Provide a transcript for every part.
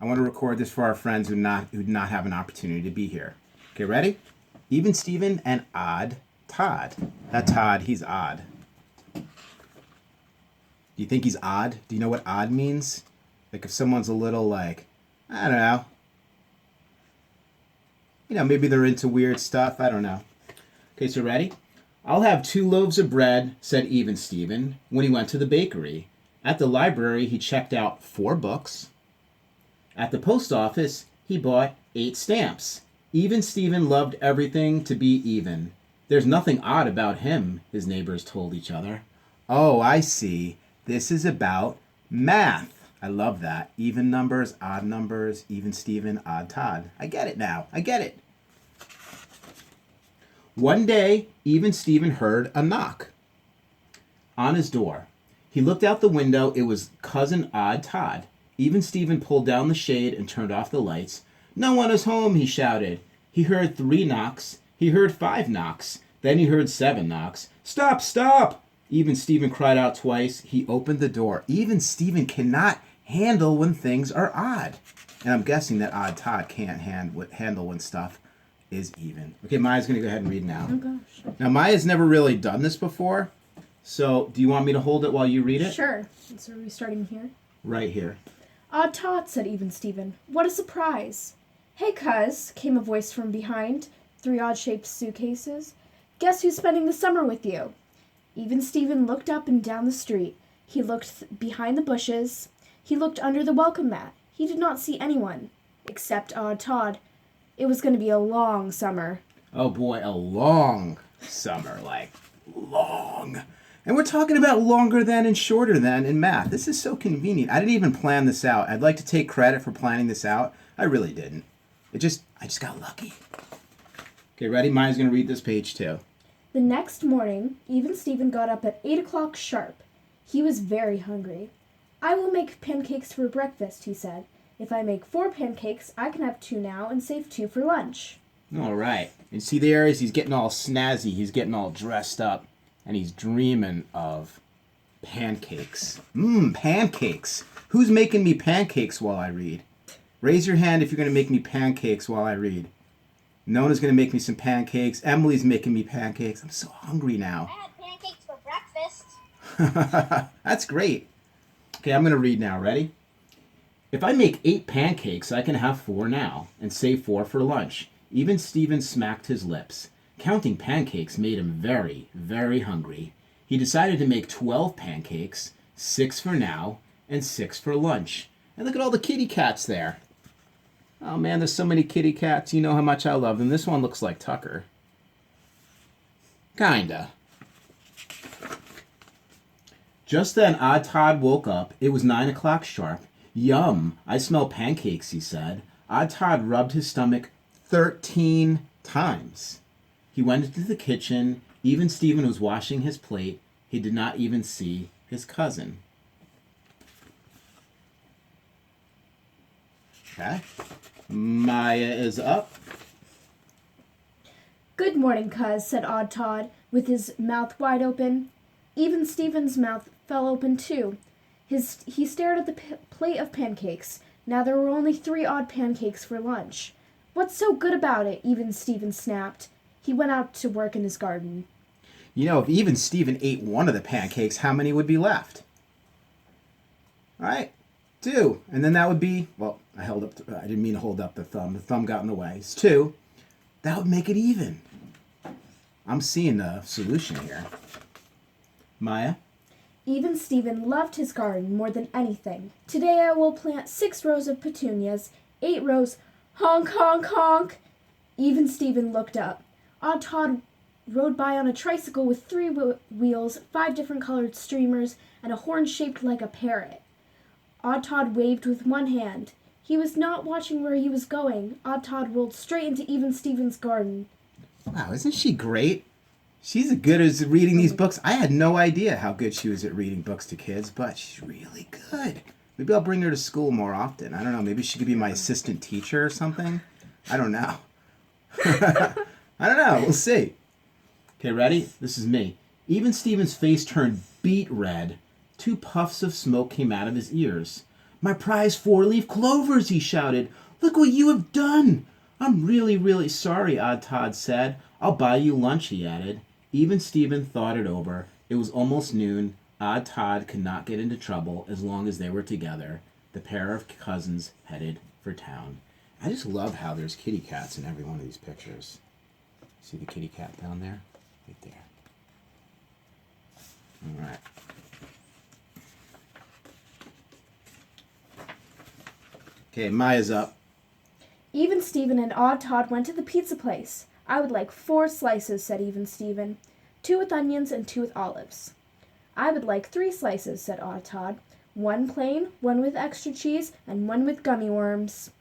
want to record this for our friends who do not have an opportunity to be here. Okay, ready? Even Steven and odd Todd. That Todd, he's odd. Do you think he's odd? Do you know what odd means? Like if someone's a little like, I don't know. Maybe they're into weird stuff. I don't know. Okay, so ready? I'll have 2 loaves of bread, said Even Steven when he went to the bakery. At the library, he checked out 4 books. At the post office, he bought 8 stamps. Even Steven loved everything to be even. There's nothing odd about him, his neighbors told each other. Oh, I see. This is about math. I love that. Even numbers, odd numbers, even Steven, odd Todd. I get it now. I get it. One day, Even Steven heard a knock on his door. He looked out the window. It was cousin odd Todd. Even Steven pulled down the shade and turned off the lights. No one is home, he shouted. He heard 3 knocks. He heard 5 knocks. Then he heard 7 knocks. Stop, stop! Even Steven cried out twice. He opened the door. Even Steven cannot handle when things are odd. And I'm guessing that odd Todd can't handle when stuff is even. Okay, Maya's going to go ahead and read now. Oh, gosh. Now, Maya's never really done this before. So, do you want me to hold it while you read it? Sure. So are we starting here? Right here. Odd Todd, said Even Steven. What a surprise. Hey, cuz, came a voice from behind 3 odd-shaped suitcases. Guess who's spending the summer with you? Even Steven looked up and down the street. He looked behind the bushes. He looked under the welcome mat. He did not see anyone, except odd Todd. It was going to be a long summer. Oh boy, a long summer, like long. And we're talking about longer than and shorter than in math. This is so convenient. I didn't even plan this out. I'd like to take credit for planning this out. I really didn't. I just got lucky. Okay, ready? Maya's going to read this page too. The next morning, Even Steven got up at 8 o'clock sharp. He was very hungry. I will make pancakes for breakfast, he said. If I make 4 pancakes, I can have 2 now and save 2 for lunch. All right. And see there he's getting all snazzy. He's getting all dressed up. And he's dreaming of pancakes. Pancakes. Who's making me pancakes while I read? Raise your hand if you're going to make me pancakes while I read. Nona's going to make me some pancakes. Emily's making me pancakes. I'm so hungry now. I had pancakes for breakfast. That's great. Okay, I'm going to read now. Ready? If I make 8 pancakes, I can have 4 now and save 4 for lunch. Even Steven smacked his lips. Counting pancakes made him very, very hungry. He decided to make 12 pancakes, 6 for now and 6 for lunch. And look at all the kitty cats there. Oh man, there's so many kitty cats. You know how much I love them. This one looks like Tucker. Kinda. Just then, odd Todd woke up. It was 9 o'clock sharp. Yum, I smell pancakes, he said. Odd Todd rubbed his stomach 13 times. He went into the kitchen. Even Steven was washing his plate. He did not even see his cousin. Okay. Maya is up. Good morning, cuz, said odd Todd, with his mouth wide open. Even Steven's mouth fell open, too. He stared at the plate of pancakes. Now there were only 3 odd pancakes for lunch. What's so good about it? Even Steven snapped. He went out to work in his garden. You know, if even Steven ate one of the pancakes, how many would be left? All right, 2. And then that would be, well, I didn't mean to hold up the thumb. The thumb got in the way. It's 2. That would make it even. I'm seeing a solution here. Maya? Even Steven loved his garden more than anything. Today I will plant 6 rows of petunias, 8 rows, honk, honk, honk. Even Steven looked up. Odd Todd rode by on a tricycle with 3 wheels, 5 different colored streamers, and a horn shaped like a parrot. Odd Todd waved with one hand. He was not watching where he was going. Odd Todd rolled straight into Even Steven's garden. Wow, isn't she great? She's as good as reading these books. I had no idea how good she was at reading books to kids, but she's really good. Maybe I'll bring her to school more often. I don't know. Maybe she could be my assistant teacher or something. I don't know. I don't know. We'll see. Okay, ready? This is me. Even Steven's face turned beet red. 2 puffs of smoke came out of his ears. My prize four-leaf clovers, he shouted. Look what you have done. I'm really, really sorry, Odd Todd said. I'll buy you lunch, he added. Even Stephen thought it over. It was almost noon. Odd Todd could not get into trouble as long as they were together. The pair of cousins headed for town. I just love how there's kitty cats in every one of these pictures. See the kitty cat down there? Right there. All right. Okay, Maya's up. Even Stephen and Odd Todd went to the pizza place. I would like 4 slices, said Even Stephen. 2 with onions and 2 with olives. I would like 3 slices, said Odd Todd. 1 plain, 1 with extra cheese, and 1 with gummy worms.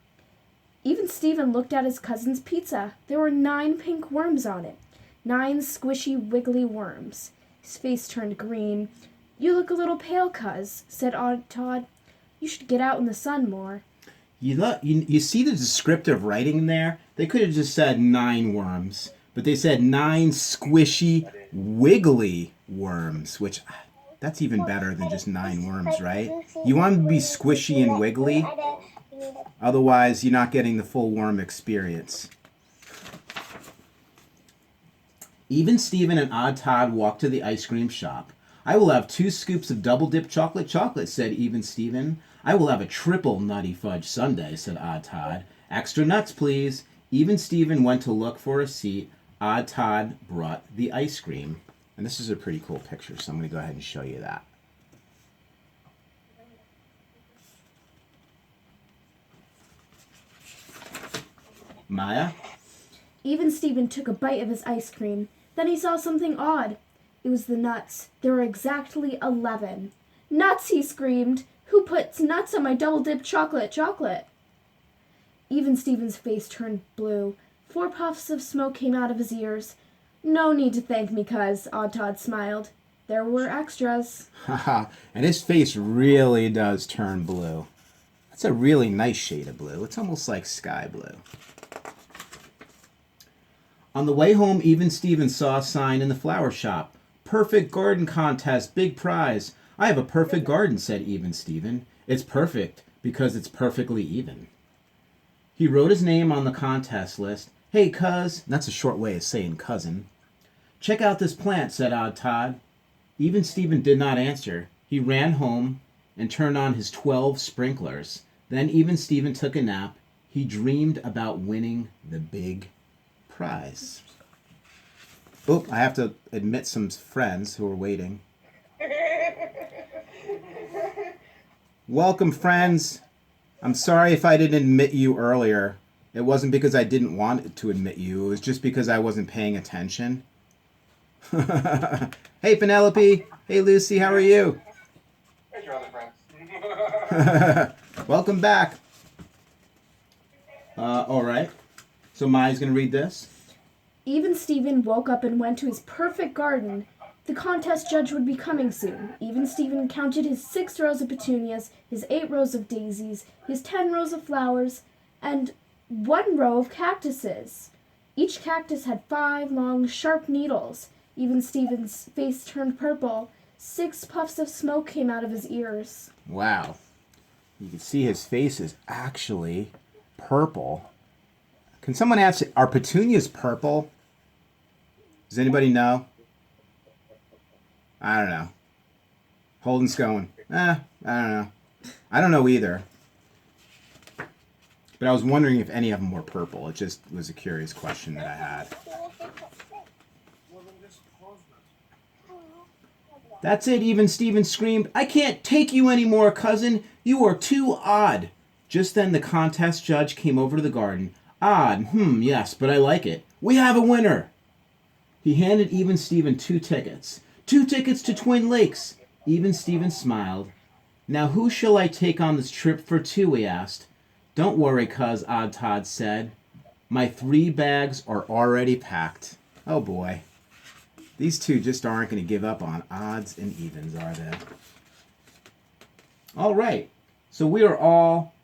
Even Stephen looked at his cousin's pizza. There were 9 pink worms on it. 9 squishy, wiggly worms. His face turned green. You look a little pale, cuz, said Odd Todd. You should get out in the sun more. You see the descriptive writing there? They could have just said 9 worms, but they said 9 squishy, wiggly worms, which that's even better than just 9 worms, right? You want them to be squishy and wiggly, otherwise you're not getting the full worm experience. Even Stephen and Odd Todd walked to the ice cream shop. I will have 2 scoops of double-dip chocolate, said Even Stephen. I will have a triple nutty fudge sundae, said Odd Todd. Extra nuts, please. Even Stephen went to look for a seat. Odd Todd brought the ice cream. And this is a pretty cool picture, so I'm going to go ahead and show you that. Maya? Even Stephen took a bite of his ice cream. Then he saw something odd. It was the nuts. There were exactly 11. Nuts, he screamed. Who puts nuts on my double-dip chocolate? Even Stephen's face turned blue. 4 puffs of smoke came out of his ears. No need to thank me, cuz, Odd Todd smiled. There were extras. Haha, and his face really does turn blue. That's a really nice shade of blue. It's almost like sky blue. On the way home, Even Stephen saw a sign in the flower shop. Perfect garden contest, big prize. I have a perfect garden, said Even Stephen. It's perfect because it's perfectly even. He wrote his name on the contest list. Hey, cuz. That's a short way of saying cousin. Check out this plant, said Odd Todd. Even Stephen did not answer. He ran home and turned on his 12 sprinklers. Then Even Stephen took a nap. He dreamed about winning the big prize. Oh, I have to admit some friends who are waiting. Welcome, friends. I'm sorry if I didn't admit you earlier. It wasn't because I didn't want to admit you. It was just because I wasn't paying attention. Hey, Penelope. Hey, Lucy. How are you? There's your other friends. Welcome back. All right. So Maya's going to read this. Even Stephen woke up and went to his perfect garden. The contest judge would be coming soon. Even Stephen counted his 6 rows of petunias, his 8 rows of daisies, his 10 rows of flowers, and 1 row of cactuses. Each cactus had 5 long, sharp needles. Even Stephen's face turned purple. 6 puffs of smoke came out of his ears. Wow. You can see his face is actually purple. Can someone ask, are petunias purple? Does anybody know? I don't know. Holden's going, I don't know. I don't know either. But I was wondering if any of them were purple. It just was a curious question that I had. That's it, Even Stephen screamed. I can't take you anymore, cousin. You are too odd. Just then the contest judge came over to the garden. Odd, yes, but I like it. We have a winner. He handed Even Stephen 2 tickets. 2 tickets to Twin Lakes. Even Stephen smiled. Now who shall I take on this trip for 2, he asked. Don't worry, cuz, Odd Todd said. My 3 bags are already packed. Oh boy. These 2 just aren't going to give up on odds and evens, are they? All right. So we are all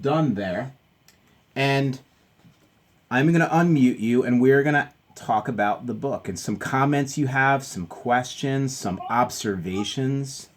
done there. And I'm going to unmute you, and we're going to talk about the book and some comments you have, some questions, some observations.